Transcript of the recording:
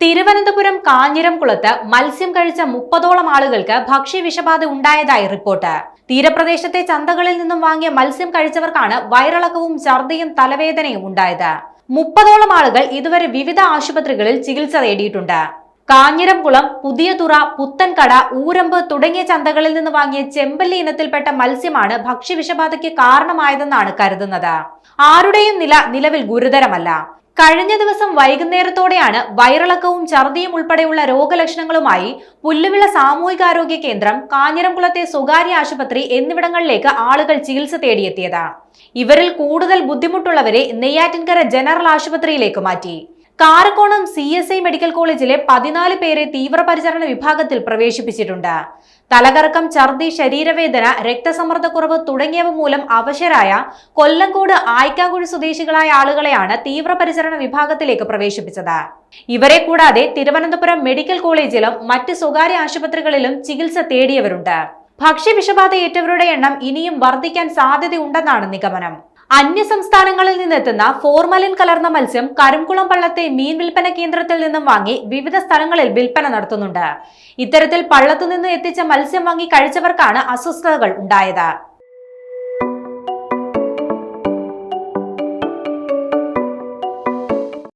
തിരുവനന്തപുരം കാഞ്ഞിരംകുളത്ത് മത്സ്യം കഴിച്ച 30ഓളം ആളുകൾക്ക് ഭക്ഷ്യവിഷബാധ ഉണ്ടായതായി റിപ്പോർട്ട്. തീരപ്രദേശത്തെ ചന്തകളിൽ നിന്നും വാങ്ങിയ മത്സ്യം കഴിച്ചവർക്കാണ് വയറിളക്കവും ഛർദിയും തലവേദനയും ഉണ്ടായത്. 30ഓളം ആളുകൾ ഇതുവരെ വിവിധ ആശുപത്രികളിൽ ചികിത്സ തേടിയിട്ടുണ്ട്. കാഞ്ഞിരംകുളം, പുതിയതുറ, പുത്തൻകട, ഊരമ്പ് തുടങ്ങിയ ചന്തകളിൽ നിന്ന് വാങ്ങിയ ചെമ്പല്ലി ഇനത്തിൽപ്പെട്ട മത്സ്യമാണ് ഭക്ഷ്യവിഷബാധയ്ക്ക് കാരണമായതെന്നാണ് കരുതുന്നത്. ആരുടെയും നില നിലവിൽ ഗുരുതരമല്ല. കഴിഞ്ഞ ദിവസം വൈകുന്നേരത്തോടെയാണ് വയറിളക്കവും ഛർദിയും ഉൾപ്പെടെയുള്ള രോഗലക്ഷണങ്ങളുമായി പുല്ലുവിള സാമൂഹികാരോഗ്യ കേന്ദ്രം, കാഞ്ഞിരംകുളത്തെ സ്വകാര്യ ആശുപത്രി എന്നിവിടങ്ങളിലേക്ക് ആളുകൾ ചികിത്സ തേടിയെത്തിയത്. ഇവരിൽ കൂടുതൽ ബുദ്ധിമുട്ടുള്ളവരെ നെയ്യാറ്റിൻകര ജനറൽ ആശുപത്രിയിലേക്ക് മാറ്റി. കാരക്കോണം CSI മെഡിക്കൽ കോളേജിലെ 14 പേരെ തീവ്രപരിചരണ വിഭാഗത്തിൽ പ്രവേശിപ്പിച്ചിട്ടുണ്ട്. തലകറക്കം, ഛർദി, ശരീരവേദന, രക്തസമ്മർദ്ദക്കുറവ് തുടങ്ങിയവ മൂലം അവശരായ കൊല്ലങ്കോട്, ആയിക്കാങ്കുഴി സ്വദേശികളായ ആളുകളെയാണ് തീവ്രപരിചരണ വിഭാഗത്തിലേക്ക് പ്രവേശിപ്പിച്ചത്. ഇവരെ കൂടാതെ തിരുവനന്തപുരം മെഡിക്കൽ കോളേജിലും മറ്റ് സ്വകാര്യ ആശുപത്രികളിലും ചികിത്സ തേടിയവരുണ്ട്. ഭക്ഷ്യവിഷബാധയേറ്റവരുടെ എണ്ണം ഇനിയും വർദ്ധിക്കാൻ സാധ്യതയുണ്ടെന്നാണ് നിഗമനം. അന്യ സംസ്ഥാനങ്ങളിൽ നിന്നെത്തുന്ന ഫോർമലിൻ കലർന്ന മത്സ്യം കരുംകുളം പള്ളത്തെ മീൻ വിൽപ്പന കേന്ദ്രത്തിൽ നിന്നും വാങ്ങി വിവിധ സ്ഥലങ്ങളിൽ വിൽപ്പന നടത്തുന്നുണ്ട്. ഇത്തരത്തിൽ പള്ളത്തുനിന്ന് എത്തിച്ച മത്സ്യം വാങ്ങി കഴിച്ചവർക്കാണ് അസ്വസ്ഥതകൾ ഉണ്ടായത്.